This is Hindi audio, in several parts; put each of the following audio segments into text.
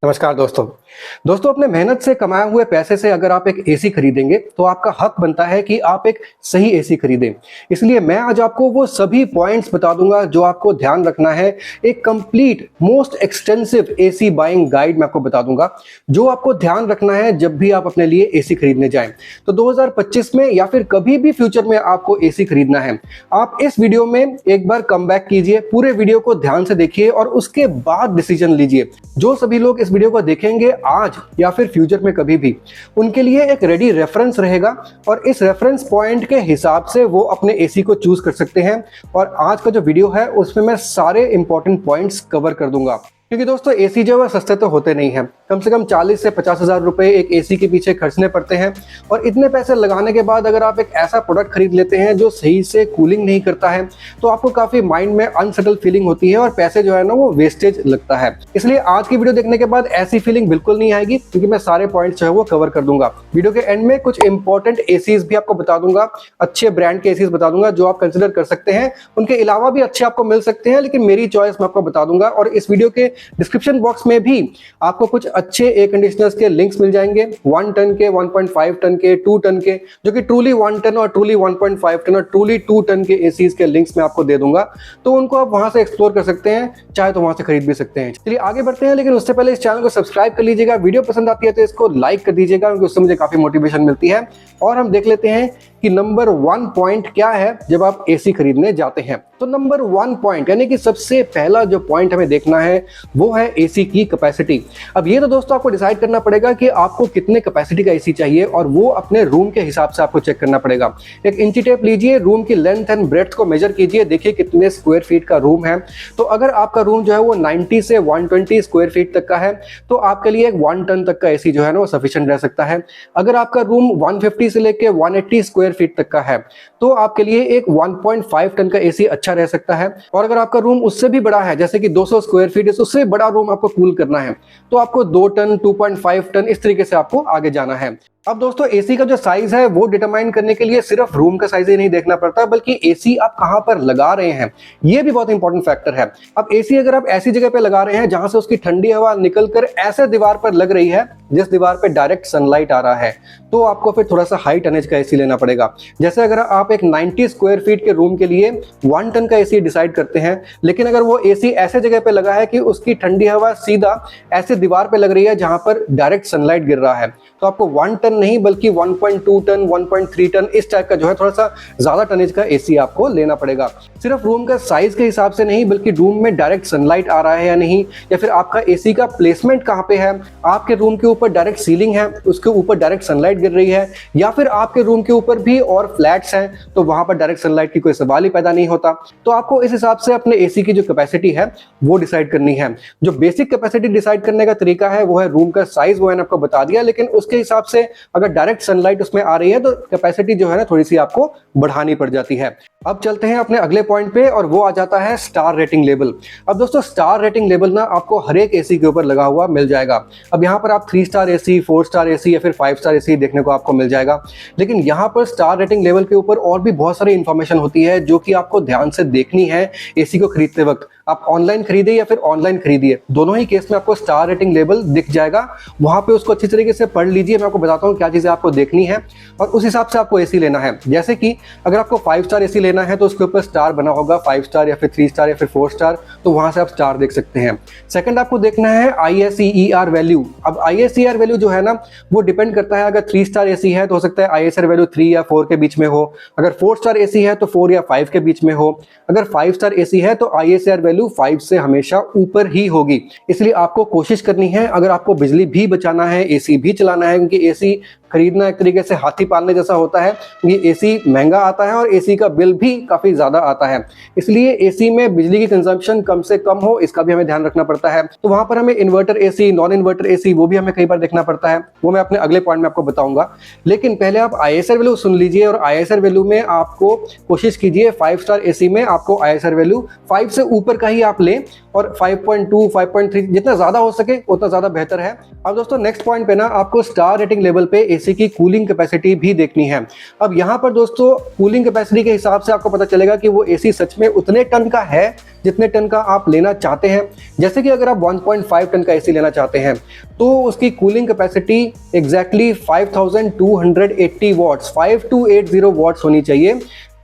नमस्कार दोस्तों अपने मेहनत से कमाए हुए पैसे से अगर आप एक एसी खरीदेंगे तो आपका हक बनता है कि आप एक सही एसी खरीदें। इसलिए मैं आज आपको वो सभी पॉइंट्स बता दूंगा जो आपको ध्यान रखना है। एक complete most extensive AC buying guide मैं आपको बता दूंगा जो आपको ध्यान रखना है जब भी आप अपने लिए एसी खरीदने जाएं। तो 2025 में या फिर कभी भी फ्यूचर में आपको एसी खरीदना है, आप इस वीडियो में एक बार कम बैक कीजिए, पूरे वीडियो को ध्यान से देखिए और उसके बाद डिसीजन लीजिए। जो सभी लोग इस वीडियो को देखेंगे आज या फिर फ्यूचर में कभी भी, उनके लिए एक रेडी रेफरेंस रहेगा और इस रेफरेंस पॉइंट के हिसाब से वो अपने एसी को चूज कर सकते हैं। और आज का जो वीडियो है उसमें मैं सारे इंपॉर्टेंट पॉइंट्स कवर कर दूंगा, क्योंकि दोस्तों एसी जो है सस्ते तो होते नहीं हैं। कम से कम 40 से 50 हज़ार रुपए एक एसी के पीछे खर्चने पड़ते हैं और इतने पैसे लगाने के बाद अगर आप एक ऐसा प्रोडक्ट खरीद लेते हैं जो सही से कूलिंग नहीं करता है तो आपको काफी माइंड में अनसेटल फीलिंग होती है और पैसे जो है ना वो वेस्टेज लगता है। इसलिए आज की वीडियो देखने के बाद ऐसी फीलिंग बिल्कुल नहीं आएगी, क्योंकि मैं सारे पॉइंट्स जो है वो कवर कर दूंगा। वीडियो के एंड में कुछ इंपॉर्टेंट एसीज भी आपको बता दूंगा, अच्छे ब्रांड के एसीज बता दूंगा जो आप कंसिडर कर सकते हैं। उनके अलावा भी अच्छे आपको मिल सकते हैं, लेकिन मेरी चॉइस मैं आपको बता दूंगा। और इस वीडियो के डिस्क्रिप्शन बॉक्स में भी आपको कुछ अच्छे एयर कंडीशनर्स के लिंक्स मिल जाएंगे, 1 टन के, 1.5 टन के, 2 टन के, जो कि ट्रूली 1 टन और ट्रूली 1.5 टन और ट्रूली 2 टन के एसीज के लिंक्स मैं आपको दे दूंगा। तो उनको आप वहां से एक्सप्लोर कर सकते हैं, चाहे तो वहां से खरीद भी सकते हैं। चलिए आगे बढ़ते हैं, लेकिन उससे पहले इस चैनल को सब्सक्राइब कर लीजिएगा। वीडियो पसंद आती है तो इसको लाइक कर दीजिएगा, क्योंकि उससे मुझे काफी मोटिवेशन मिलती है। और हम देख लेते हैं कि नंबर 1 पॉइंट क्या है जब आप एसी खरीदने जाते हैं। तो नंबर 1 पॉइंट यानी कि सबसे पहला जो पॉइंट हमें देखना है वो है एसी की कैपेसिटी। अब ये तो दोस्तों आपको डिसाइड करना पड़ेगा कि आपको कितने कैपेसिटी का एसी चाहिए और वो अपने रूम के हिसाब से आपको चेक करना पड़ेगा। एक इंची टेप लीजिए, रूम की लेंथ एंड ब्रेड्थ को मेजर कीजिए, देखिए कितने स्क्वायर फीट का रूम है। तो अगर आपका रूम जो है वो 90 से 120 स्क्वायर फीट तक का है तो आपके लिए एक 1 टन तक का एसी जो है ना वो सफिशिएंट रह सकता है। अगर आपका रूम 150 से लेके 180 स्क्वायर फीट तक का है तो आपके लिए एक 1.5 टन का एसी अच्छा रह सकता है। और अगर आपका रूम उससे भी बड़ा है, जैसे कि 200 स्क्वायर फीट, उससे बड़ा रूम आपको कूल करना है, तो आपको 2 टन, 2.5 टन इस तरीके से आपको आगे जाना है। अब दोस्तों एसी का जो साइज है वो डिटरमाइन करने के लिए सिर्फ रूम का साइज ही नहीं देखना पड़ता, बल्कि एसी आप कहां पर लगा रहे हैं ये भी बहुत इंपॉर्टेंट फैक्टर है। अब एसी अगर आप ऐसी जगह पे लगा रहे हैं जहां से उसकी ठंडी हवा निकलकर ऐसे दीवार पर लग रही है जिस दीवार पे डायरेक्ट सनलाइट आ रहा है, तो आपको फिर थोड़ा सा हाई टनेज का एसी लेना पड़ेगा। जैसे अगर आप एक 90 स्क्वायर फीट के रूम के लिए 1 टन का एसी डिसाइड करते हैं, लेकिन अगर वो एसी ऐसे जगह पे लगा है कि उसकी ठंडी हवा सीधा ऐसे दीवार पे लग रही है जहां पर डायरेक्ट सनलाइट गिर रहा है, तो आपको 1 टन नहीं बल्कि 1.2 टन, 1.3 टन इस टाइप का जो है थोड़ा सा ज्यादा टनेज का एसी आपको लेना पड़ेगा। सिर्फ रूम का साइज के हिसाब से नहीं, बल्कि रूम में डायरेक्ट सनलाइट आ रहा है या नहीं, या फिर आपका एसी का प्लेसमेंट कहां पे है, आपके रूम के ऊपर डायरेक्ट सीलिंग है, उसके ऊपर डायरेक्ट सनलाइट गिर रही है, या फिर आपके रूम के ऊपर भी और फ्लैट्स हैं तो वहां पर डायरेक्ट सनलाइट की कोई सवाल ही पैदा नहीं होता। तो आपको इस हिसाब से अपने एसी की जो कैपेसिटी है वो डिसाइड करनी है। जो बेसिक कैपेसिटी डिसाइड करने का तरीका है वो है रूम का साइज, वो मैंने आपको बता दिया, लेकिन उसके हिसाब से अगर डायरेक्ट सनलाइट उसमें आ रही है तो कैपेसिटी जो है ना थोड़ी सी आपको बढ़ानी पड़ जाती है। अब चलते हैं अपने अगले पॉइंट पे और वो आ जाता है स्टार रेटिंग लेवल। अब दोस्तों स्टार रेटिंग लेवल ना आपको हर एक एसी के ऊपर लगा हुआ मिल जाएगा। अब यहाँ पर आप 3 स्टार एसी, 4 स्टार एसी या फिर 5 स्टार एसी देखने को आपको मिल जाएगा, लेकिन यहाँ पर स्टार रेटिंग लेवल के ऊपर और भी बहुत सारी इंफॉर्मेशन होती है जो कि आपको ध्यान से देखनी है एसी को खरीदते वक्त। आप ऑनलाइन खरीदिए या फिर ऑनलाइन खरीदिए, दोनों ही केस में आपको स्टार रेटिंग लेवल दिख जाएगा। वहां पे उसको अच्छी तरीके से पढ़ लीजिए, मैं आपको बताता हूँ क्या चीजें आपको देखनी है और उस हिसाब से आपको एसी लेना है। जैसे कि अगर आपको 5 स्टार एसी लेना है तो उसके ऊपर स्टार बना होगा, 5 स्टार या फिर 3 स्टार या फिर 4 स्टार, तो वहां से आप स्टार देख सकते हैं। सेकंड आपको देखना है ISER वैल्यू। अब ISER वैल्यू जो है ना वो डिपेंड करता है, अगर 3 स्टार एसी है तो हो सकता है ISER वैल्यू 3 या 4 के बीच में हो, अगर 4 स्टार एसी है तो 4 या 5 के बीच में हो, अगर 5 स्टार एसी है तो ISER वैल्यू 5 से हमेशा ऊपर ही होगी। इसलिए आपको कोशिश करनी है, अगर आपको बिजली भी बचाना है, एसी भी चलाना है, क्योंकि एसी खरीदना एक तरीके से हाथी पालने जैसा होता है, ये एसी महंगा आता है और एसी का बिल भी काफी ज्यादा आता है, इसलिए एसी में बिजली की कंजम्पशन कम से कम हो इसका भी हमें ध्यान रखना पड़ता है। तो वहां पर हमें inverter AC, non inverter AC वो भी हमें कई बार देखना पड़ता है, वो मैं अपने अगले पॉइंट में आपको बताऊंगा। लेकिन पहले आप ISR वैल्यू सुन लीजिए और ISR वैल्यू में आपको कोशिश कीजिए 5 स्टार एसी में आपको ISR वैल्यू 5 से ऊपर का ही आप लें और 5.2 5.3 जितना ज्यादा हो सके उतना ज्यादा बेहतर है। अब दोस्तों नेक्स्ट पॉइंट पे ना आपको स्टार रेटिंग लेवल पे एसी की कूलिंग कैपेसिटी भी देखनी है। अब यहाँ पर दोस्तों कूलिंग कैपेसिटी के हिसाब से आपको पता चलेगा कि वो एसी सच में उतने टन का है जितने टन का आप लेना चाहते हैं। जैसे कि अगर आप 1.5 टन का एसी लेना चाहते हैं तो उसकी cooling capacity exactly 5280 watts 5280 watts होनी चाहिए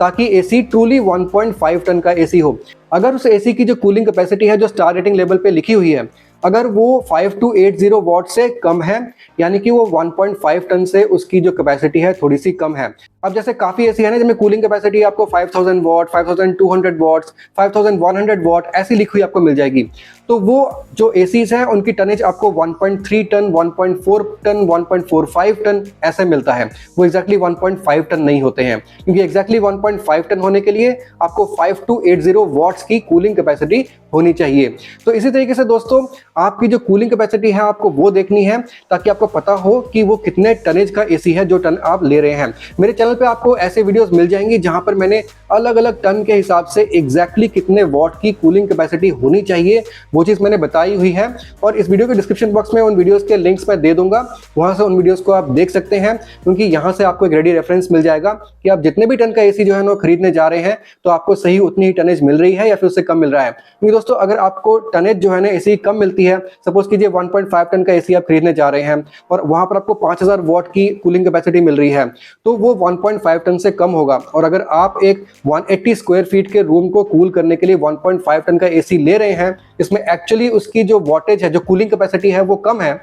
ताकि एसी ट्रूली 1.5 टन का एसी हो। अगर उस एसी की जो कूलिंग कैपेसिटी है जो स्टार रेटिंग लेवल पे लिखी हुई है अगर वो 5280 वॉट से कम है यानी कि वो 1.5 टन से उसकी जो कैपेसिटी है थोड़ी सी कम है। अब जैसे काफी एसी है ना जिनमें कूलिंग कैपेसिटी आपको 5000 वॉट 5200 वॉट 5100 वॉट ऐसी लिखी हुई आपको मिल जाएगी। तो वो जो एसीज हैं उनकी टनेज आपको 1.3 टन 1.4 टन 1.45 टन ऐसे मिलता है। वो एग्जैक्टली 1.5 टन नहीं होते हैं क्योंकि एग्जैक्टली 1.5 टन होने के लिए आपको 5280 वॉट्स की कूलिंग कैपेसिटी होनी चाहिए। तो इसी तरीके से दोस्तों आपकी जो कूलिंग कैपेसिटी है आपको वो देखनी है ताकि आपको पता हो कि वो कितने टनेज का एसी है जो टन आप ले रहे हैं। मेरे चैनल पे आपको ऐसे वीडियोस मिल जाएंगी जहां पर मैंने अलग अलग टन के हिसाब से एग्जैक्टली कितने वॉट की कूलिंग कैपेसिटी होनी चाहिए वो चीज मैंने बताई हुई है और इस वीडियो के डिस्क्रिप्शन बॉक्स में उन वीडियोस के लिंक्स मैं दे दूंगा, वहां से उन वीडियोस को आप देख सकते हैं क्योंकि यहां से आपको एक रेडी रेफरेंस मिल जाएगा कि आप जितने भी टन का एसी जो है ना खरीदने जा रहे हैं तो आपको सही उतनी ही टनेज मिल रही है या फिर उससे कम मिल रहा है। क्योंकि दोस्तों अगर आपको टनेज जो है ना एसी कम मिलती है, सपोज कीजिए 1.5 टन का एसी आप खरीदने जा रहे हैं और वहां पर आपको 5000 वॉट की कूलिंग कैपेसिटी मिल रही है तो वो 1.5 टन से कम होगा। और अगर आप एक 180 स्क्वायर फीट के रूम को कूल करने के लिए 1.5 टन का एसी ले रहे हैं इसमें एक्चुअली उसकी जो वॉटेज है जो कूलिंग कैपेसिटी है वो कम है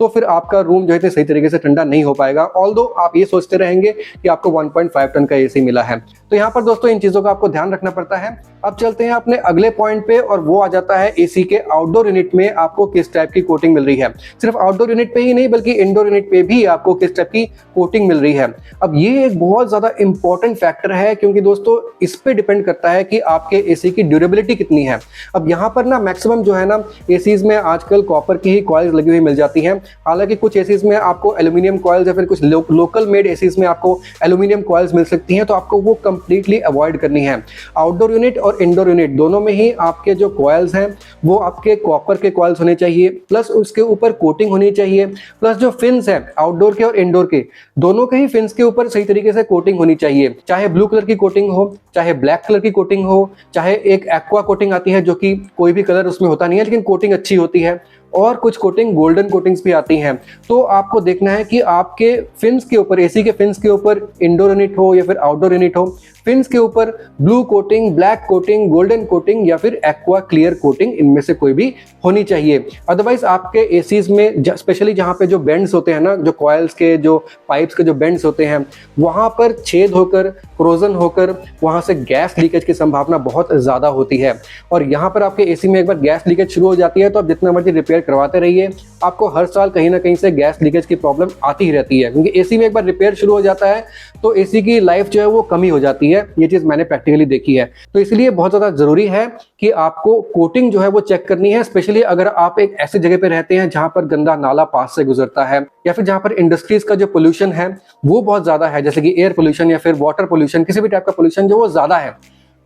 तो फिर आपका रूम जो है सही तरीके से ठंडा नहीं हो पाएगा। ऑल्दो आप ये सोचते रहेंगे कि आपको 1.5 टन का एसी मिला है। तो यहाँ पर दोस्तों इन चीजों का आपको ध्यान रखना पड़ता है। अब चलते हैं अपने अगले पॉइंट पे और वो आ जाता है एसी के आउटडोर यूनिट में आपको किस टाइप की कोटिंग मिल रही है। सिर्फ आउटडोर यूनिट पे ही नहीं बल्कि इंडोर यूनिट पे भी आपको किस टाइप की कोटिंग मिल रही है। अब ये एक बहुत ज्यादा इंपॉर्टेंट फैक्टर है क्योंकि दोस्तों इस पे डिपेंड करता है कि आपके एसी की ड्यूरेबिलिटी कितनी है। अब यहाँ पर ना मैक्सिमम जो है ना एसीज में आजकल कॉपर की ही कॉइल्स लगी हुई मिल जाती हैं। हालांकि कुछ एसीज में आपको एल्यूमिनियम कॉइल्स या फिर कुछ लोकल मेड एसीज में आपको एल्यूमिनियम कॉइल्स मिल सकती हैं तो आपको वो कंप्लीटली अवॉइड करनी है। आउटडोर यूनिट और इंडोर यूनिट दोनों में ही आपके जो कॉइल्स हैं वो आपके कॉपर के कॉइल्स होने चाहिए, प्लस उसके ऊपर कोटिंग होनी चाहिए, प्लस जो फिन्स हैं आउटडोर के और इंडोर के दोनों के ही फिन्स के ऊपर सही तरीके से कोटिंग होनी चाहिए। चाहे ब्लू कलर की कोटिंग हो, चाहे ब्लैक कलर की कोटिंग हो, चाहे एक एक्वा कोटिंग आती है जो कि कोई भी कलर उसमें होता नहीं है लेकिन कोटिंग अच्छी होती है, और कुछ कोटिंग गोल्डन कोटिंग्स भी आती हैं। तो आपको देखना है कि आपके फिन्स के ऊपर, एसी के फिन्स के ऊपर इंडोर यूनिट हो या फिर आउटडोर यूनिट हो, फिन्स के ऊपर blue coating, black coating, golden coating या फिर एक्वा क्लियर कोटिंग इनमें से कोई भी होनी चाहिए। अदरवाइज आपके एसीज में स्पेशली जहां पे जो बेंड्स होते हैं ना, जो कॉइल्स के जो पाइप्स के जो बेंड्स होते हैं वहां पर छेद होकर, क्रोजन होकर वहां से गैस लीकेज की संभावना बहुत ज्यादा होती है। और यहाँ पर आपके एसी में एक बार गैस लीकेज शुरू हो जाती है तो आप जितना मर्जी रिपेयर करवाते रहिए, आपको हर साल कहीं ना कहीं से गैस लीकेज की प्रॉब्लम आती ही रहती है। क्योंकि एसी में एक बार रिपेयर शुरू हो जाता है तो एसी की लाइफ जो है वो कमी हो जाती है। ये चीज मैंने प्रैक्टिकली देखी है। तो इसलिए बहुत ज्यादा जरूरी है कि आपको कोटिंग जो है वो चेक करनी है, स्पेशली अगर आप एक ऐसी जगह पे रहते हैं जहां पर गंदा नाला पास से गुजरता है या फिर जहां पर इंडस्ट्रीज का जो पोल्यूशन है वो बहुत ज्यादा है, जैसे कि एयर पोल्यूशन या फिर वाटर पोल्यूशन, किसी भी टाइप का पोल्यूशन जो वो ज्यादा है,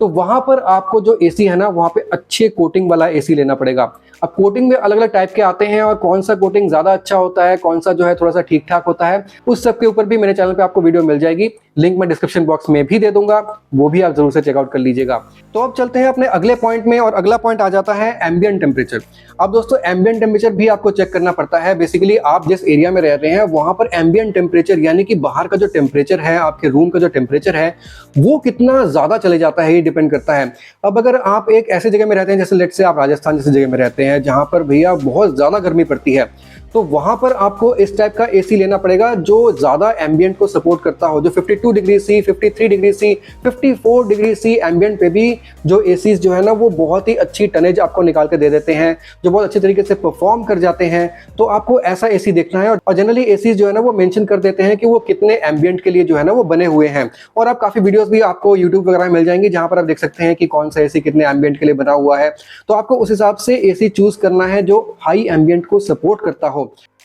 तो वहां पर आपको जो एसी है ना वहां पे अच्छे कोटिंग वाला एसी लेना पड़ेगा। अब कोटिंग में अलग अलग टाइप के आते हैं और कौन सा कोटिंग ज्यादा अच्छा होता है, कौन सा जो है थोड़ा सा ठीक ठाक होता है, उस सब के ऊपर भी मेरे चैनल पे आपको वीडियो मिल जाएगी। लिंक मैं डिस्क्रिप्शन बॉक्स में भी दे दूंगा, वो भी आप जरूर से चेकआउट कर लीजिएगा। तो अब चलते हैं अपने अगले पॉइंट में और अगला पॉइंट आ जाता है एम्बिएंट टेम्परेचर। अब दोस्तों एम्बिएंट टेम्परेचर भी आपको चेक करना पड़ता है। बेसिकली आप जिस एरिया में रह रहे हैं वहां पर एम्बिएंट टेम्परेचर यानी कि बाहर का जो टेम्परेचर है, आपके रूम का जो टेम्परेचर है वो कितना ज्यादा चले जाता है, ये डिपेंड करता है। अब अगर आप एक ऐसी जगह में रहते हैं जैसे लेट्स से आप राजस्थान जैसी जगह में रहते हैं जहां पर भैया बहुत ज्यादा गर्मी पड़ती है, तो वहां पर आपको इस टाइप का एसी लेना पड़ेगा जो ज्यादा एम्बिएंट को सपोर्ट करता हो, जो 52 degree C, 53 degree C, 54 degree C ambient पे भी जो एसीज जो है ना वो बहुत ही अच्छी टनेज आपको निकाल के दे देते हैं, जो बहुत अच्छे तरीके से परफॉर्म कर जाते हैं। तो आपको ऐसा एसी देखना है और जनरली एसीज जो है ना वो मेंशन कर देते हैं कि वो कितने एम्बिएंट के लिए जो है ना वो बने हुए हैं। और आप काफी वीडियोस भी आपको यूट्यूब वगैरह में मिल जाएंगी जहां पर आप देख सकते हैं कि कौन सा एसी कितने एम्बिएंट के लिए बना हुआ है। तो आपको उस हिसाब से एसी चूज करना है जो हाई एम्बिएंट को सपोर्ट करता हो।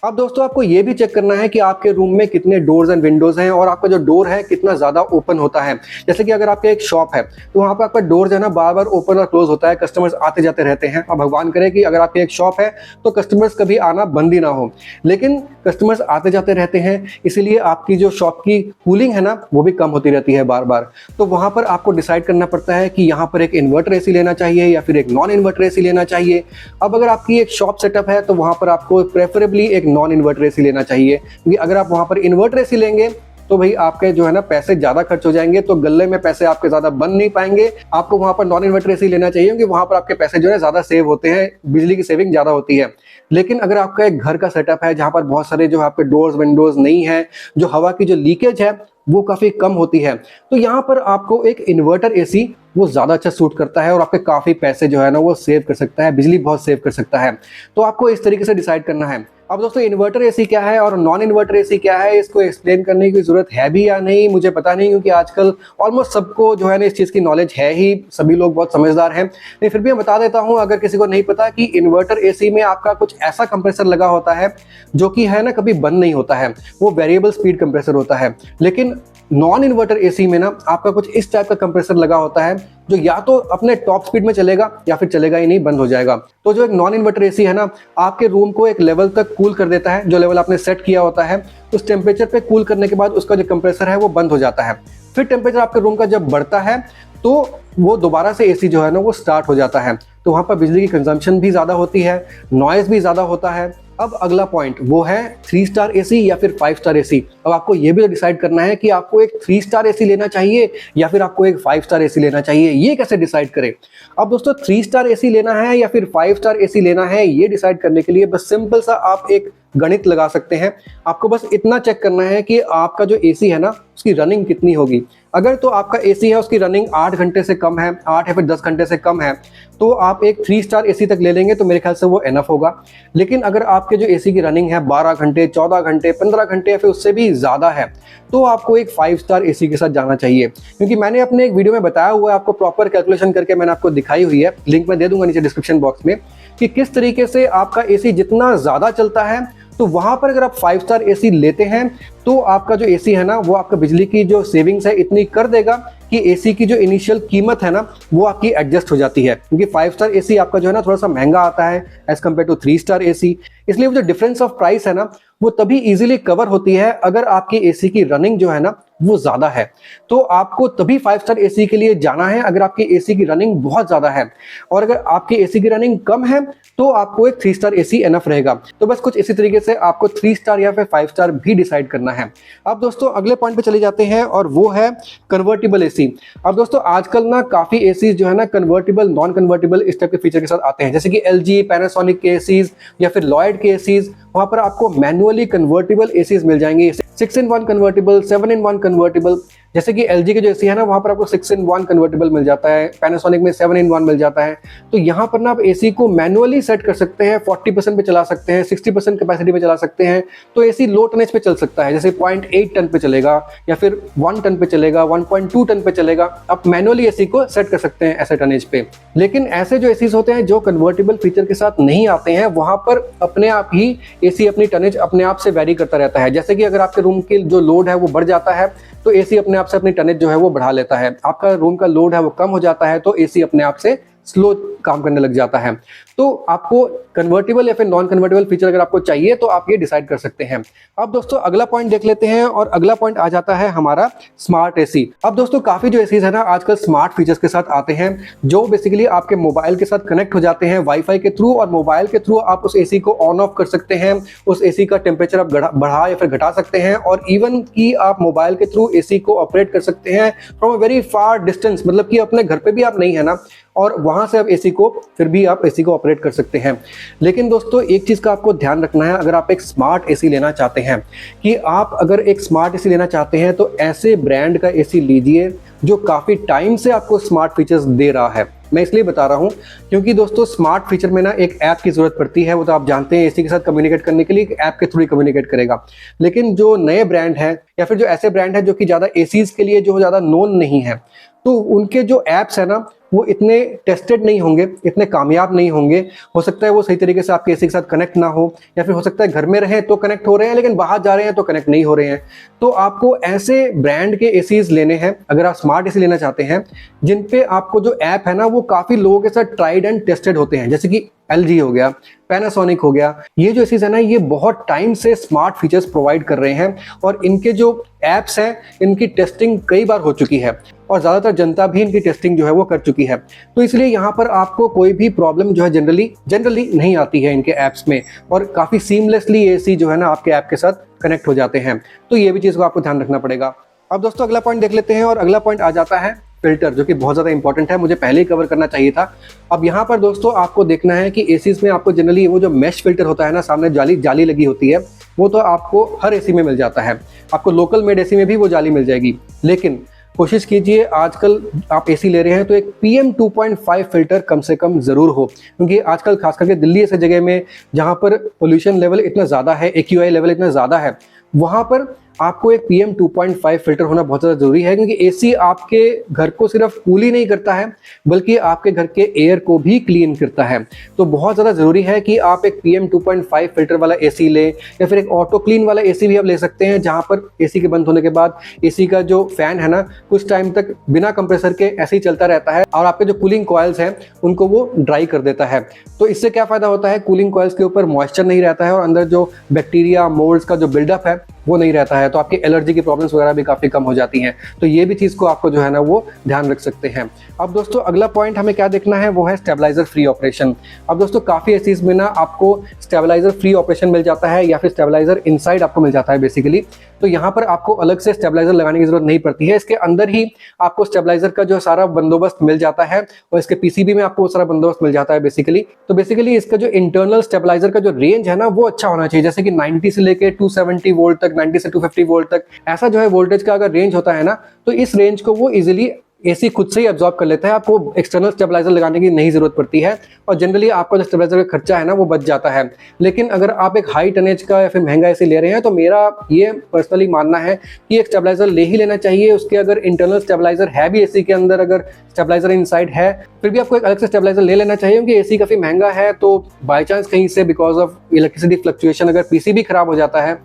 अब दोस्तों आपको ये भी चेक करना है कि आपके रूम में कितने डोर्स एंड विंडोज हैं और आपका जो डोर है कितना ज़्यादा ओपन होता है। जैसे कि अगर आपके एक शॉप है तो वहाँ पर आपका डोर जो है ना बार बार ओपन और क्लोज होता है, कस्टमर्स आते जाते रहते हैं। और भगवान करे कि अगर आपकी एक शॉप है तो कस्टमर्स कभी आना बंद ही ना हो, लेकिन कस्टमर्स आते जाते रहते हैं, इसीलिए आपकी जो शॉप की कूलिंग है ना वो भी कम होती रहती है बार बार। तो वहाँ पर आपको डिसाइड करना पड़ता है कि यहाँ पर एक इन्वर्टर एसी लेना चाहिए या फिर एक नॉन इन्वर्टर एसी लेना चाहिए। अब अगर आपकी एक शॉप सेटअप है तो वहाँ पर आपको प्रेफरेबली एक नॉन इन्वर्टर एसी लेना चाहिए, क्योंकि अगर आप वहाँ पर इन्वर्टर एसी लेंगे तो भाई आपके जो है ना पैसे ज्यादा खर्च हो जाएंगे, तो गले में पैसे आपके ज्यादा बन नहीं पाएंगे। आपको वहां पर नॉन इन्वर्टर एसी लेना चाहिए क्योंकि वहां पर आपके पैसे जो है ज्यादा सेव होते हैं, बिजली की सेविंग ज्यादा होती है। लेकिन अगर आपका एक घर का सेटअप है जहां पर बहुत सारे जो आपके डोर्स विंडोज नहीं है, जो हवा की जो लीकेज है वो काफी कम होती है, तो यहाँ पर आपको एक इन्वर्टर एसी वो ज्यादा अच्छा सूट करता है और आपके काफी पैसे जो है ना वो सेव कर सकता है, बिजली बहुत सेव कर सकता है। तो आपको इस तरीके से डिसाइड करना है। अब दोस्तों इन्वर्टर एसी क्या है और नॉन इन्वर्टर एसी क्या है, इसको एक्सप्लेन करने की जरूरत है भी या नहीं मुझे पता नहीं, क्योंकि आजकल ऑलमोस्ट सबको जो है ना इस चीज़ की नॉलेज है ही, सभी लोग बहुत समझदार हैं। लेकिन फिर भी मैं बता देता हूं अगर किसी को नहीं पता कि इन्वर्टर एसी में आपका कुछ ऐसा कंप्रेसर लगा होता है जो कि है ना कभी बंद नहीं होता है, वो वेरिएबल स्पीड कंप्रेसर होता है। लेकिन नॉन इन्वर्टर एसी में ना आपका कुछ इस टाइप का कंप्रेसर लगा होता है जो या तो अपने टॉप स्पीड में चलेगा या फिर चलेगा ही नहीं, बंद हो जाएगा। तो जो एक नॉन इन्वर्टर एसी है ना आपके रूम को एक लेवल तक कूल कर देता है, जो लेवल आपने सेट किया होता है उस टेम्परेचर पे कूल करने के बाद उसका जो कंप्रेसर है वो बंद हो जाता है। फिर टेम्परेचर आपके रूम का जब बढ़ता है तो वो दोबारा से एसी जो है ना वो स्टार्ट हो जाता है, तो वहाँ पर बिजली की कंजम्पशन भी ज़्यादा होती है, नॉइज़ भी ज़्यादा होता है। अब अगला पॉइंट वो है 3 स्टार एसी या फिर 5 स्टार एसी। अब आपको ये भी डिसाइड करना है कि आपको एक 3 स्टार एसी लेना चाहिए या फिर आपको एक 5 स्टार एसी लेना चाहिए, ये कैसे डिसाइड करें। अब दोस्तों 3 स्टार एसी लेना है या फिर 5 स्टार एसी लेना है, ये डिसाइड करने के लिए बस सिंपल सा आप एक गणित लगा सकते हैं। आपको बस इतना चेक करना है कि आपका जो एसी है ना उसकी रनिंग कितनी होगी। अगर तो आपका एसी है उसकी रनिंग 8 घंटे से कम है, 8 या फिर 10 घंटे से कम है, तो आप एक 3 स्टार एसी तक ले लेंगे तो मेरे ख्याल से वो एनफ होगा। लेकिन अगर आपके जो एसी की रनिंग है 12 घंटे, 14 घंटे, 15 घंटे या फिर उससे भी ज़्यादा है, तो आपको एक 5 स्टार एसी के साथ जाना चाहिए। क्योंकि मैंने अपने एक वीडियो में बताया हुआ है, आपको प्रॉपर कैलकुलेशन करके मैंने आपको दिखाई हुई है, लिंक मैं दे दूंगा नीचे डिस्क्रिप्शन बॉक्स में, कि किस तरीके से आपका एसी जितना ज़्यादा चलता है तो वहां पर अगर आप 5 स्टार एसी लेते हैं तो आपका जो एसी है ना वो आपका बिजली की जो सेविंग्स है इतनी कर देगा कि एसी की जो इनिशियल कीमत है ना वो आपकी एडजस्ट हो जाती है। क्योंकि 5 स्टार एसी आपका जो है ना थोड़ा सा महंगा आता है as compare to 3 star AC, इसलिए वो जो डिफरेंस ऑफ प्राइस है ना वो तभी इजीली कवर होती है अगर आपकी एसी की रनिंग जो है ना वो ज्यादा है। तो आपको तभी 5 स्टार एसी के लिए जाना है अगर आपकी एसी की रनिंग बहुत ज्यादा है, और अगर आपकी एसी की रनिंग कम है तो आपको एक 3 स्टार एसी एनफ रहेगा। तो बस कुछ इसी तरीके से आपको 3 स्टार या फिर 5 स्टार भी डिसाइड करना है। अब दोस्तों अगले पॉइंट पे चले जाते हैं और वो है कन्वर्टेबल एसी। अब दोस्तों आजकल ना काफी एसी जो है ना कन्वर्टेबल, नॉन कन्वर्टेबल इस टाइप के फीचर के साथ आते हैं, जैसे कि एलजी, पैनासोनिक के एसीज या फिर लॉयड के एसीज, वहां पर आपको मैनुअली कन्वर्टेबल एसीज मिल जाएंगे, 6-in-1 कन्वर्टेबल, 7-in-1 कन्वर्टेबल। जैसे कि एलजी के जो एसी है ना वहां पर आपको 6-in-1 कन्वर्टेबल मिल जाता है, पैनासोनिक में 7-in-1 मिल जाता है। तो यहाँ पर ना आप एसी को मैनुअली सेट कर सकते हैं, 40% पे चला सकते हैं, 60% कैपेसिटी पे चला सकते हैं, तो एसी लो टनेज पे चल सकता है, जैसे 0.8 टन पे चलेगा या फिर 1 टन पे चलेगा, 1.2 टन पे चलेगा। आप मैनुअली एसी को सेट कर सकते हैं ऐसे टनेज पे। लेकिन ऐसे जो एसीज होते हैं जो कन्वर्टेबल फीचर के साथ नहीं आते हैं, वहां पर अपने आप ही एसी अपनी टनेज अपने आप से वेरी करता रहता है। जैसे कि अगर आपके रूम के जो लोड है वो बढ़ जाता है तो एसी अपने आप से अपनी टनेज जो है वो बढ़ा लेता है, आपका रूम का लोड है वो कम हो जाता है तो एसी अपने आप से स्लो काम करने लग जाता है। तो आपको कन्वर्टेबल या फिर नॉन कन्वर्टेबल फीचर अगर आपको चाहिए तो आप ये डिसाइड कर सकते हैं। अब दोस्तों अगला पॉइंट देख लेते हैं और अगला पॉइंट आ जाता है हमारा स्मार्ट एसी। अब दोस्तों काफी जो एसीज है ना आजकल स्मार्ट फीचर्स के साथ आते हैं, जो बेसिकली आपके मोबाइल के साथ कनेक्ट हो जाते हैं वाईफाई के थ्रू, और मोबाइल के थ्रू आप उस एसी को ऑन ऑफ कर सकते हैं, उस एसी का टेम्परेचर आप बढ़ा या फिर घटा सकते हैं, और इवन कि आप मोबाइल के थ्रू एसी को ऑपरेट कर सकते हैं from a very far distance, मतलब कि अपने घर पे भी आप नहीं है ना और वहां से आप एसी को फिर भी आप एसी को ऑपरेट कर सकते हैं। लेकिन दोस्तों एक चीज का आपको ध्यान रखना है, अगर आप एक स्मार्ट एसी लेना चाहते हैं, कि आप अगर एक स्मार्ट एसी लेना चाहते हैं तो ऐसे ब्रांड का एसी लीजिए जो काफी टाइम से आपको स्मार्ट फीचर्स दे रहा है। मैं इसलिए बता रहा हूं क्योंकि दोस्तों स्मार्ट फीचर में ना एक ऐप की जरूरत पड़ती है, वो तो आप जानते हैं एसी के साथ कम्युनिकेट करने के लिए एक ऐप के थ्रू ही कम्युनिकेट करेगा। लेकिन जो नए ब्रांड है या फिर जो ऐसे ब्रांड है जो कि ज्यादा एसीज के लिए जो ज्यादा नोन नहीं है, तो उनके जो ऐप्स है ना वो इतने टेस्टेड नहीं होंगे, इतने कामयाब नहीं होंगे। हो सकता है वो सही तरीके से आपके एसी के साथ कनेक्ट ना हो, या फिर हो सकता है घर में रहे तो कनेक्ट हो रहे हैं लेकिन बाहर जा रहे हैं तो कनेक्ट नहीं हो रहे हैं। तो आपको ऐसे ब्रांड के एसीज लेने हैं अगर आप स्मार्ट एसी लेना चाहते हैं, जिन पे आपको जो ऐप है ना वो काफी लोगों के साथ ट्राइड एंड टेस्टेड होते हैं, जैसे कि LG हो गया, पैनासोनिक हो गया। ये जो एसीज है ना ये बहुत टाइम से स्मार्ट फीचर्स प्रोवाइड कर रहे हैं और इनके जो एप्स हैं इनकी टेस्टिंग कई बार हो चुकी है और ज़्यादातर जनता भी इनकी टेस्टिंग जो है वो कर चुकी है। तो इसलिए यहाँ पर आपको कोई भी प्रॉब्लम जो है जनरली नहीं आती है इनके ऐप्स में, और काफ़ी सीमलेसली एसी जो है ना आपके ऐप के साथ कनेक्ट हो जाते हैं। तो ये भी चीज़ को आपको ध्यान रखना पड़ेगा। अब दोस्तों अगला पॉइंट देख लेते हैं, और अगला पॉइंट आ जाता है फिल्टर, जो कि बहुत ज़्यादा इंपॉर्टेंट है, मुझे पहले ही कवर करना चाहिए था। अब यहाँ पर दोस्तों आपको देखना है कि एसीज में आपको जनरली वो जो मैश फिल्टर होता है ना, सामने जाली लगी होती है, वो तो आपको हर एसी में मिल जाता है। आपको लोकल मेड एसी में भी वो जाली मिल जाएगी, लेकिन कोशिश कीजिए आजकल आप एसी ले रहे हैं तो एक PM 2.5 फिल्टर कम से कम ज़रूर हो, क्योंकि आजकल खास करके दिल्ली ऐसे जगह में जहाँ पर पोल्यूशन लेवल इतना ज़्यादा है, AQI लेवल इतना ज़्यादा है, वहाँ पर आपको एक PM 2.5 फिल्टर होना बहुत ज़्यादा ज़रूरी है। क्योंकि एसी आपके घर को सिर्फ कूल ही नहीं करता है बल्कि आपके घर के एयर को भी क्लीन करता है। तो बहुत ज़्यादा ज़रूरी है कि आप एक PM 2.5 फिल्टर वाला एसी लें, या फिर एक ऑटो क्लीन वाला एसी भी आप ले सकते हैं, जहाँ पर एसी के बंद होने के बाद एसी का जो फैन है ना कुछ टाइम तक बिना कंप्रेसर के ऐसे ही चलता रहता है और आपके जो कूलिंग कॉइल्स हैं उनको वो ड्राई कर देता है। तो इससे क्या फ़ायदा होता है, कूलिंग कॉइल्स के ऊपर मॉइस्चर नहीं रहता है और अंदर जो बैक्टीरिया मोल्ड्स का जो बिल्डअप है वो नहीं रहता है, तो आपकी एलर्जी की प्रॉब्लम्स वगैरह भी काफ़ी कम हो जाती हैं। तो ये भी चीज़ को आपको जो है ना वो ध्यान रख सकते हैं। अब दोस्तों अगला पॉइंट हमें क्या देखना है, वो है स्टेबलाइजर फ्री ऑपरेशन। अब दोस्तों काफ़ी एसीज में ना आपको स्टेबलाइजर फ्री ऑपरेशन मिल जाता है, या फिर स्टेबलाइजर इनसाइड आपको मिल जाता है बेसिकली। तो यहाँ पर आपको अलग से स्टेबलाइजर लगाने की जरूरत नहीं पड़ती है, इसके अंदर ही आपको स्टेबलाइजर का जो सारा बंदोबस्त मिल जाता है और इसके पीसीबी में आपको सारा बंदोबस्त मिल जाता है बेसिकली। तो बेसिकली इसका जो इंटरनल स्टेबलाइजर का जो रेंज है ना वो अच्छा होना चाहिए, जैसे कि 90 से लेके 270 वोल्ट तक, 90 से 250 वोल्ट तक, ऐसा जो है वोल्टेज का अगर रेंज होता है ना, तो इस रेंज को वो इजीली एसी खुद से ही एब्जॉर्ब कर लेता है। आपको एक्सटर्नल स्टेबलाइजर लगाने की नहीं जरूरत पड़ती है और जनरली आपका जो स्टेबलाइजर का खर्चा है ना वो बच जाता है। लेकिन अगर आप एक हाई टनेज का या फिर महंगा एसी ले रहे हैं तो मेरा ये पर्सनली मानना है कि एक स्टेबलाइजर ले ही लेना चाहिए। उसके अगर इंटरनल स्टेबलाइजर है भी एसी के अंदर, अगर स्टेबलाइजर इनसाइड है, फिर भी आपको एक अलग से स्टेबलाइजर ले लेना चाहिए, क्योंकि एसी काफी महंगा है। तो बाई चांस कहीं से बिकॉज ऑफ इलेक्ट्रिसिटी फ्लक्चुएशन अगर पीसीबी खराब हो जाता है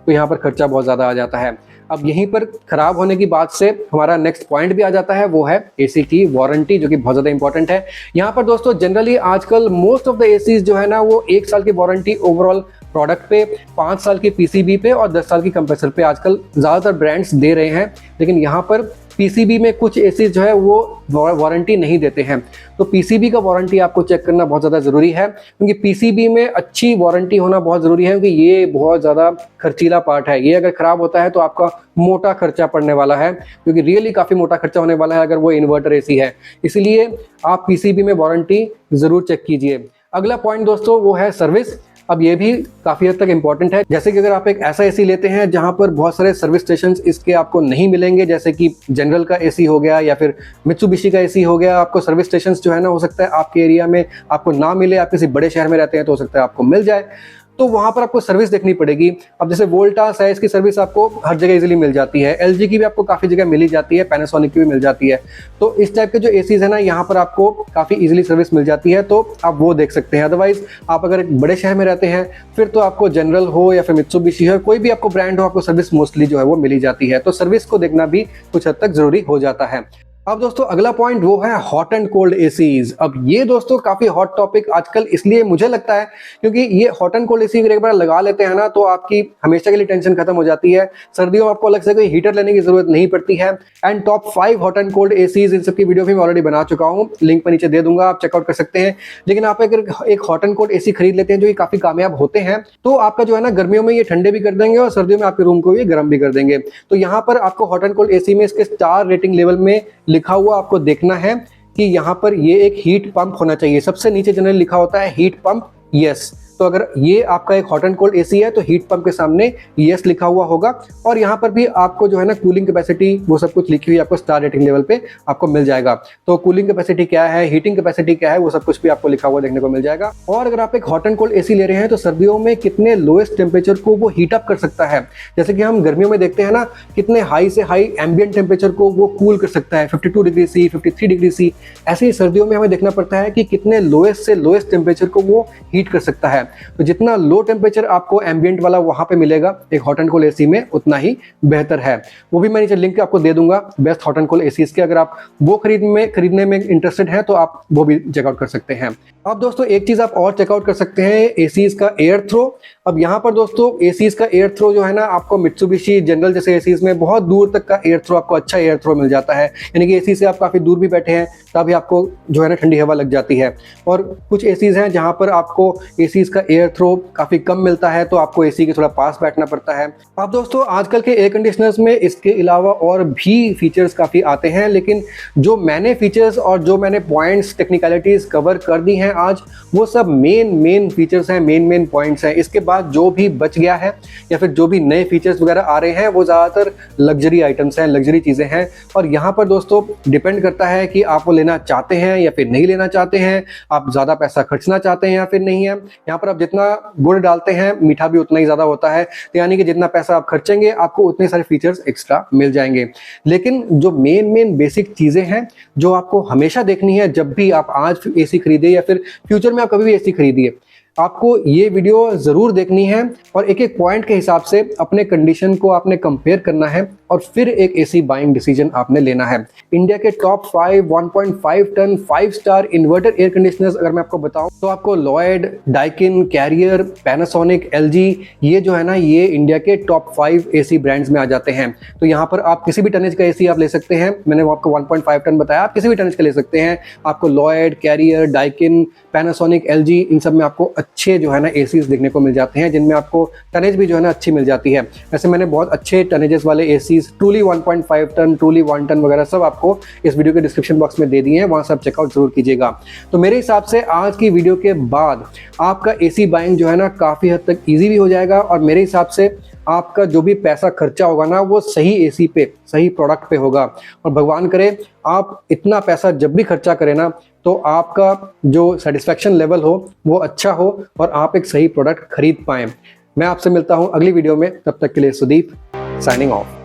तो यहाँ पर खर्चा बहुत ज्यादा आ जाता है। अब यहीं पर खराब होने की बात से हमारा नेक्स्ट पॉइंट भी आ जाता है, वो है एसी की वारंटी, जो कि बहुत ज्यादा इंपॉर्टेंट है। यहाँ पर दोस्तों जनरली आजकल मोस्ट ऑफ द एसीज जो है ना वो 1 साल की वारंटी ओवरऑल प्रोडक्ट पे, 5 साल की पीसीबी पे और 10 साल की कंप्रेसर पे आजकल ज्यादातर ब्रांड्स दे रहे हैं। लेकिन यहाँ पर पीसीबी में कुछ एसी जो है वो वारंटी नहीं देते हैं। तो पीसीबी का वारंटी आपको चेक करना बहुत ज़्यादा ज़रूरी है, क्योंकि पीसीबी में अच्छी वारंटी होना बहुत ज़रूरी है, क्योंकि ये बहुत ज़्यादा खर्चीला पार्ट है। ये अगर ख़राब होता है तो आपका मोटा खर्चा पड़ने वाला है, क्योंकि रियली काफ़ी मोटा खर्चा होने वाला है अगर वो इन्वर्टर एसी है। इसलिए आप पीसीबी में वारंटी ज़रूर चेक कीजिए। अगला पॉइंट दोस्तों वो है सर्विस। अब ये भी काफ़ी हद तक इम्पॉर्टेंट है, जैसे कि अगर आप एक ऐसा एसी लेते हैं जहां पर बहुत सारे सर्विस स्टेशंस इसके आपको नहीं मिलेंगे, जैसे कि जनरल का एसी हो गया या फिर मित्सुबिशी का एसी हो गया, आपको सर्विस स्टेशंस जो है ना हो सकता है आपके एरिया में आपको ना मिले, आप किसी बड़े शहर में रहते हैं तो हो सकता है आपको मिल जाए, तो वहां पर आपको सर्विस देखनी पड़ेगी। अब जैसे वोल्टास है, इसकी सर्विस आपको हर जगह इजीली मिल जाती है, LG की भी आपको काफ़ी जगह मिल जाती है, पैनासोनिक की भी मिल जाती है। तो इस टाइप के जो एसीज है ना यहाँ पर आपको काफ़ी इजीली सर्विस मिल जाती है, तो आप वो देख सकते हैं। अदरवाइज आप अगर एक बड़े शहर में रहते हैं फिर तो आपको जनरल हो या फिर मित्सुबिशी हो, कोई भी आपको ब्रांड हो, आपको सर्विस मोस्टली जो है वो मिल ही जाती है। तो सर्विस को देखना भी कुछ हद तक जरूरी हो जाता है। अब दोस्तों अगला पॉइंट वो है हॉट एंड कोल्ड एसीज। अब ये दोस्तों काफी हॉट टॉपिक आजकल इसलिए मुझे लगता है क्योंकि ये हॉट एंड कोल्ड एसी अगर एक बार लगा लेते हैं ना तो आपकी हमेशा के लिए टेंशन खत्म हो जाती है। सर्दियों में आपको अलग से कोई हीटर लेने की जरूरत नहीं पड़ती है। And top 5 hot and cold ACs, इन सबकी वीडियो भी मैं ऑलरेडी बना चुका हूँ, लिंक पर नीचे दे दूंगा, आप चेकआउट कर सकते हैं। लेकिन आप अगर एक हॉट एंड कोल्ड एसी खरीद लेते हैं जो ये काफी कामयाब होते हैं, तो आपका जो है ना गर्मियों में ये ठंडे भी कर देंगे और सर्दियों में आपके रूम को ये गर्म भी कर देंगे। तो यहाँ पर आपको हॉट एंड कोल्ड एसी में इसके स्टार रेटिंग लेवल में लिखा हुआ आपको देखना है कि यहाँ पर ये एक हीट पंप होना चाहिए। सबसे नीचे जनरली लिखा होता है हीट पंप, यस। तो तो अगर ये आपका एक हॉट एंड कोल्ड एसी है तो हीट पंप के सामने यस लिखा हुआ होगा, और यहाँ पर भी आपको जो है ना कूलिंग कैपेसिटी वो सब कुछ लिखी हुई आपको स्टार रेटिंग लेवल पे आपको मिल जाएगा। तो कूलिंग कैपेसिटी क्या है, हीटिंग कैपेसिटी क्या है, वो सब कुछ भी आपको लिखा हुआ देखने को मिल जाएगा। और अगर आप एक हॉट एंड कोल्ड एसी ले रहे हैं तो सर्दियों में कितने लोएस्ट टेम्परेचर को वो हीट अप कर सकता है। जैसे कि हम गर्मियों में देखते हैं ना, कितने हाई से हाई एम्बिएंट टेम्परेचर को वो कूल कर सकता है, 52 डिग्री सी, 53 डिग्री सी। ऐसे ही सर्दियों में हमें देखना पड़ता है कि कितने लोएस्ट से लोएस्ट टेम्परेचर को वो हीट कर सकता है। तो जितना लो टेम्परेचर आपको एम्बिएंट वाला वहां पे मिलेगा एक हॉट एंड कोल्ड एसी में, उतना ही बेहतर है। वो भी मैं नीचे लिंक आपको दे दूंगा best hot and cold ACs के, अगर आप वो खरीदने में इंटरेस्टेड हैं तो आप वो भी चेकआउट कर सकते हैं। अब दोस्तों एक चीज आप और चेकआउट कर सकते हैं, एसीज का एयर थ्रो। अब यहाँ पर दोस्तों एसीज का एयर थ्रो जो है ना, आपको मित्सुबिशी जनरल जैसे एसीज में बहुत दूर तक का एयर थ्रो, आपको अच्छा एयर थ्रो मिल जाता है। यानी कि एसी से आप काफी दूर भी बैठे हैं तभी आपको जो है ना ठंडी हवा लग जाती है। और कुछ एसीज हैं जहां पर आपको एसीज का एयर थ्रो काफी कम मिलता है, तो आपको एसी के थोड़ा पास बैठना पड़ता है। अब दोस्तों आजकल के एयर कंडीशनर्स में इसके अलावा और भी फीचर्स काफी आते हैं, लेकिन जो मैंने फीचर्स और जो मैंने पॉइंट्स टेक्निकलिटीज कवर कर दी हैं आज, वो सब मेन फीचर्स हैं, मेन पॉइंट्स हैं। इसके बाद जो भी बच गया है या फिर जो भी नए फीचर्स वगैरह आ रहे हैं वो ज्यादातर लग्जरी आइटम्स हैं, लग्जरी चीजें हैं। और यहाँ पर दोस्तों डिपेंड करता है कि आप वो लेना चाहते हैं या फिर नहीं लेना चाहते हैं, आप ज्यादा पैसा खर्चना चाहते हैं या फिर नहीं है। यहाँ पर आप जितना गुड़ डालते हैं मीठा भी उतना ही ज्यादा होता है, तो यानी कि जितना पैसा आप खर्चेंगे आपको उतने सारे फीचर्स एक्स्ट्रा मिल जाएंगे। लेकिन जो मेन बेसिक चीजें हैं जो आपको हमेशा देखनी है जब भी आप आज एसी खरीदे या फिर फ्यूचर में आप कभी भी एसी खरीदिए, आपको ये वीडियो जरूर देखनी है और एक एक पॉइंट के हिसाब से अपने कंडीशन को आपने कंपेयर करना है और फिर एक एसी बाइंग डिसीजन आपने लेना है। इंडिया के top 5 1.5 ton 5 star inverter air conditioners अगर मैं आपको बताऊं तो आपको Lloyd, Daikin, Carrier, Panasonic, LG, ये जो है ना ये इंडिया के टॉप 5 एसी ब्रांड्स में आ जाते हैं। तो यहाँ पर आप किसी भी टनेज का एसी आप ले सकते हैं, मैंने आपको 1.5 टन बताया, आप किसी भी टनेज का ले सकते हैं। आपको Lloyd, Carrier, Daikin, Panasonic, LG, इन सब में आपको अच्छे जो है ना एसीज देखने को मिल जाते हैं, जिनमें आपको टनेज भी जो है ना अच्छी मिल जाती है। वैसे मैंने बहुत अच्छे टनेजेस वाले ACs truly 1.5 ton, truly 1 ton वगैरह सब आपको इस वीडियो के डिस्क्रिप्शन बॉक्स में दे दिए हैं, वहां से आप चेकआउट जरूर कीजिएगा। तो मेरे हिसाब से आज की वीडियो के बाद आपका एसी बाइंग जो है ना काफी हद तक ईजी भी हो जाएगा, और मेरे हिसाब से आपका जो भी पैसा खर्चा होगा ना वो सही एसी पे, सही प्रोडक्ट पे होगा। और भगवान करे आप इतना पैसा जब भी खर्चा करें ना तो आपका जो सेटिस्फैक्शन लेवल हो वो अच्छा हो और आप एक सही प्रोडक्ट खरीद पाएं। मैं आपसे मिलता हूं अगली वीडियो में, तब तक के लिए सुदीप साइनिंग ऑफ।